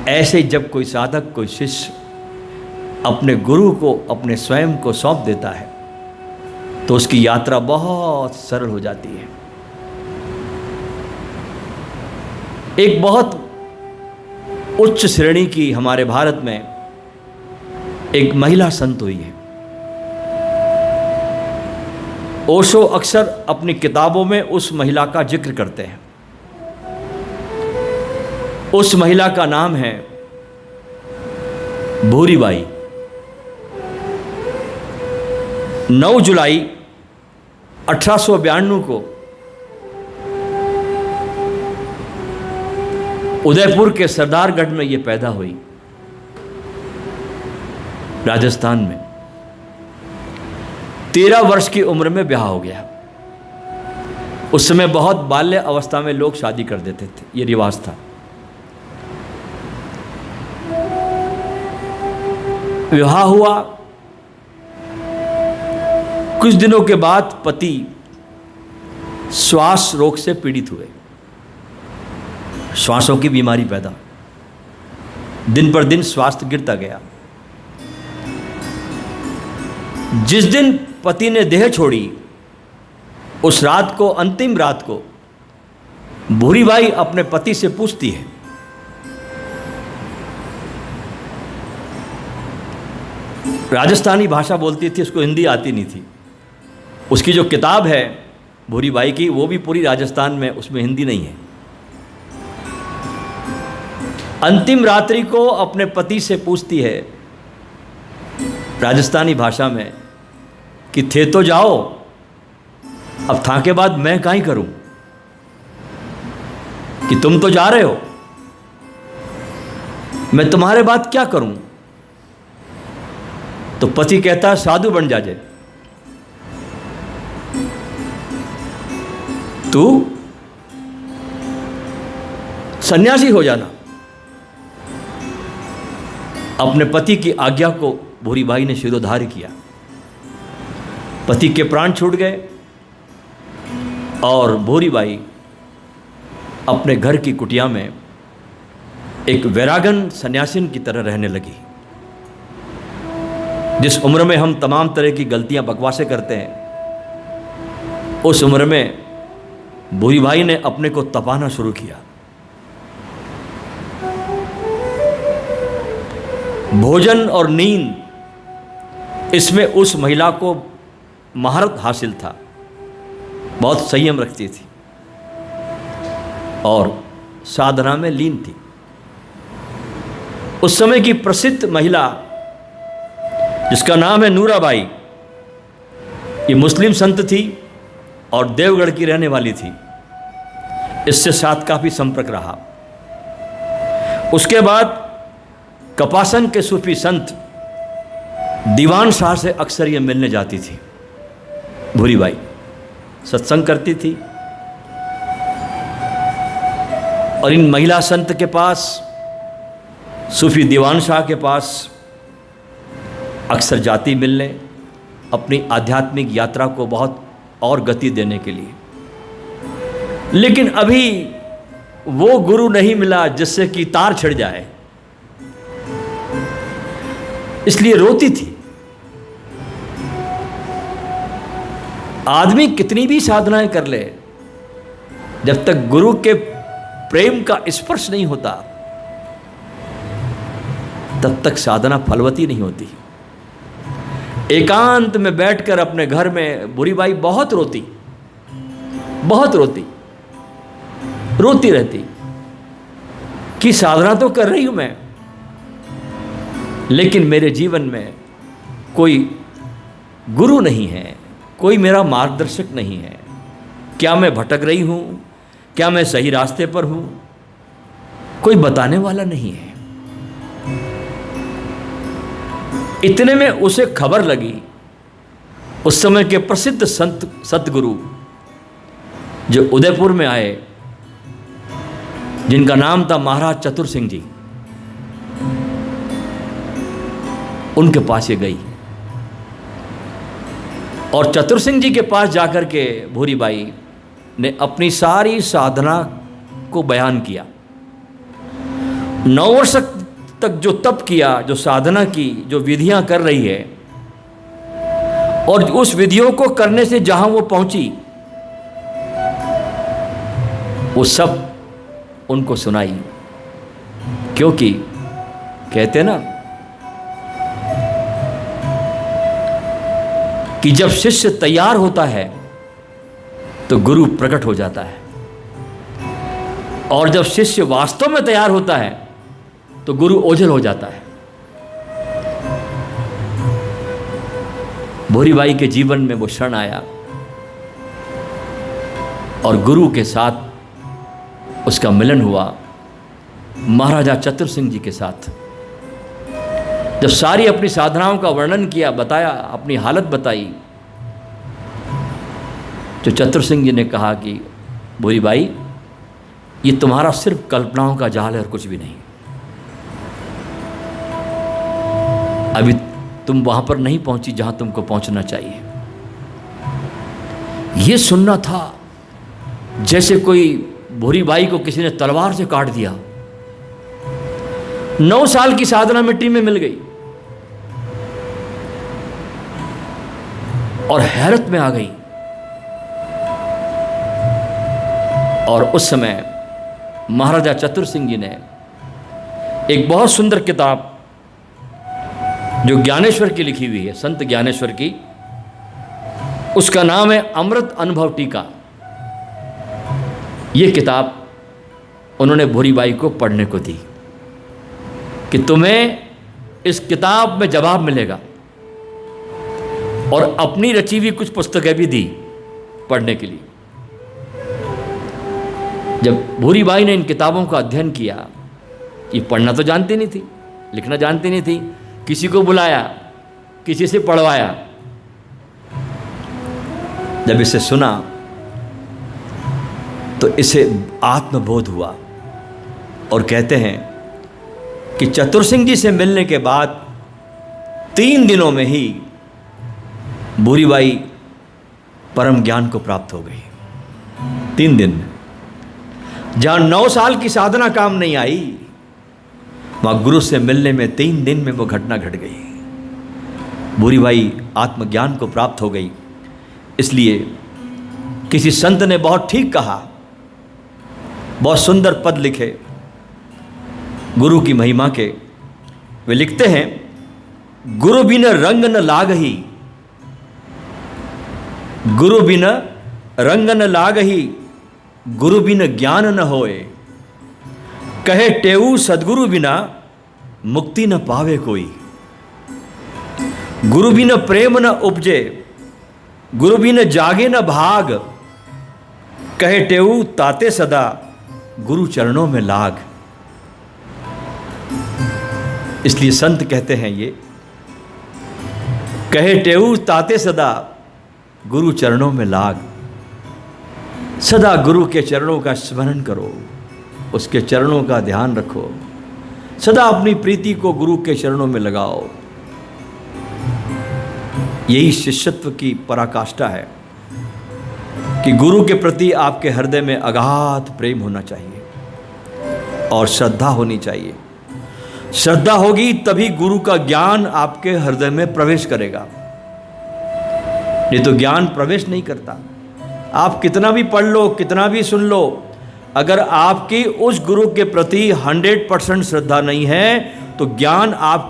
ऐसे ही जब कोई साधक, कोई शिष्य अपने गुरु को अपने स्वयं को सौंप देता है तो उसकी यात्रा बहुत सरल हो जाती है। एक बहुत उच्च श्रेणी की हमारे भारत में एक महिला संत हुई है। ओशो अक्सर अपनी किताबों में उस महिला का जिक्र करते हैं। उस महिला का नाम है भूरीबाई। 9 जुलाई 1892 को उदयपुर के सरदारगढ़ में ये पैदा हुई, राजस्थान में। 13 वर्ष की उम्र में ब्याह हो गया। उस समय बहुत बाल्य अवस्था में लोग शादी कर देते थे, ये रिवाज था। विवाह हुआ। कुछ दिनों के बाद पति श्वास रोग से पीड़ित हुए। श्वासों की बीमारी पैदा, दिन पर दिन स्वास्थ्य गिरता गया। जिस दिन पति ने देह छोड़ी, उस रात को, अंतिम रात को, भूरीबाई अपने पति से पूछती है, राजस्थानी भाषा बोलती थी, उसको हिंदी आती नहीं थी। उसकी जो किताब है भूरीबाई की, वो भी पूरी राजस्थान में, उसमें हिंदी नहीं है। अंतिम रात्रि को अपने पति से पूछती है राजस्थानी भाषा में कि थे तो जाओ, अब था के बाद मैं काहे करूं, कि तुम तो जा रहे हो, मैं तुम्हारे बाद क्या करूं। तो पति कहता साधु बन जाजे, तू सन्यासी हो जाना। अपने पति की आज्ञा को भूरीबाई ने शिरोधार्य किया। पति के प्राण छूट गए और भूरीबाई अपने घर की कुटिया में एक वैरागन सन्यासिन की तरह रहने लगी। जिस उम्र में हम तमाम तरह की गलतियां, बकवासें करते हैं, उस उम्र में भूरीबाई ने अपने को तपाना शुरू किया। भोजन और नींद, इसमें उस महिला को महारत हासिल था। बहुत संयम रखती थी और साधना में लीन थी। उस समय की प्रसिद्ध महिला जिसका नाम है नूराबाई, ये मुस्लिम संत थी और देवगढ़ की रहने वाली थी। इससे साथ काफी संपर्क रहा। उसके बाद कपासन के सूफी संत दीवान शाह से अक्सर ये मिलने जाती थी। भूरीबाई सत्संग करती थी और इन महिला संत के पास, सूफी दीवान शाह के पास अक्सर जाती मिलने, अपनी आध्यात्मिक यात्रा को बहुत और गति देने के लिए। लेकिन अभी वो गुरु नहीं मिला जिससे कि तार छिड़ जाए, इसलिए रोती थी। आदमी कितनी भी साधनाएं कर ले, जब तक गुरु के प्रेम का स्पर्श नहीं होता, तब तक साधना फलवती नहीं होती। एकांत में बैठकर अपने घर में भूरीबाई बहुत रोती, बहुत रोती, रोती रहती कि साधना तो कर रही हूं मैं, लेकिन मेरे जीवन में कोई गुरु नहीं है, कोई मेरा मार्गदर्शक नहीं है। क्या मैं भटक रही हूं? क्या मैं सही रास्ते पर हूं? कोई बताने वाला नहीं है। इतने में उसे खबर लगी, उस समय के प्रसिद्ध संत सतगुरु जो उदयपुर में आए, जिनका नाम था महाराज चतुर सिंह जी, उनके पास ये गई और चतुर सिंह जी के पास जाकर के भूरीबाई ने अपनी सारी साधना को बयान किया। 9 वर्ष तक जो तप किया, जो साधना की, जो विधियां कर रही है, और उस विधियों को करने से जहां वो पहुंची, वो सब उनको सुनाई। क्योंकि कहते ना कि जब शिष्य तैयार होता है तो गुरु प्रकट हो जाता है, और जब शिष्य वास्तव में तैयार होता है तो गुरु ओझल हो जाता है। भूरीबाई के जीवन में वो क्षण आया और गुरु के साथ उसका मिलन हुआ, महाराजा चतुर सिंह जी के साथ। जब सारी अपनी साधनाओं का वर्णन किया, बताया, अपनी हालत बताई, तो चतुर सिंह जी ने कहा कि भूरीबाई, ये तुम्हारा सिर्फ कल्पनाओं का जाल है और कुछ भी नहीं। अभी तुम वहां पर नहीं पहुंची जहां तुमको पहुंचना चाहिए। यह सुनना था जैसे कोई भूरीबाई को किसी ने तलवार से काट दिया। 9 साल की साधना मिट्टी में मिल गई और हैरत में आ गई। और उस समय महाराजा चतुर सिंह जी ने एक बहुत सुंदर किताब जो ज्ञानेश्वर की लिखी हुई है, संत ज्ञानेश्वर की, उसका नाम है अमृत अनुभव टीका। यह किताब उन्होंने भूरीबाई को पढ़ने को दी कि तुम्हें इस किताब में जवाब मिलेगा, और अपनी रची हुई कुछ पुस्तकें भी दी पढ़ने के लिए। जब भूरीबाई ने इन किताबों का अध्ययन किया, ये पढ़ना तो जानती नहीं थी, लिखना जानती नहीं थी, किसी को बुलाया, किसी से पढ़वाया। जब इसे सुना तो इसे आत्मबोध हुआ, और कहते हैं कि चतुर सिंह जी से मिलने के बाद 3 दिनों में ही भूरीबाई परम ज्ञान को प्राप्त हो गई। 3 दिन में। जहां 9 साल की साधना काम नहीं आई, वहां गुरु से मिलने में 3 दिन में वो घटना घट गई। भूरीबाई आत्मज्ञान को प्राप्त हो गई। इसलिए किसी संत ने बहुत ठीक कहा, बहुत सुंदर पद लिखे गुरु की महिमा के। वे लिखते हैं, गुरु बिन रंग न लागही, गुरु बिन रंग न लागही, गुरु बिन ज्ञान न होए, कहे टेऊ सदगुरु बिना मुक्ति न पावे कोई। गुरु बिन प्रेम न उपजे, गुरु बिन जागे न भाग, कहे टेऊ ताते सदा गुरु चरणों में लाग। इसलिए संत कहते हैं, ये कहे टेऊ ताते सदा गुरु चरणों में लाग। सदा गुरु के चरणों का स्मरण करो, उसके चरणों का ध्यान रखो, सदा अपनी प्रीति को गुरु के चरणों में लगाओ। यही शिष्यत्व की पराकाष्ठा है कि गुरु के प्रति आपके हृदय में अगाध प्रेम होना चाहिए और श्रद्धा होनी चाहिए। श्रद्धा होगी तभी गुरु का ज्ञान आपके हृदय में प्रवेश करेगा, नहीं तो ज्ञान प्रवेश नहीं करता। आप कितना भी पढ़ लो, कितना भी सुन लो, अगर आपकी उस गुरु के प्रति 100% श्रद्धा नहीं है तो ज्ञान आपके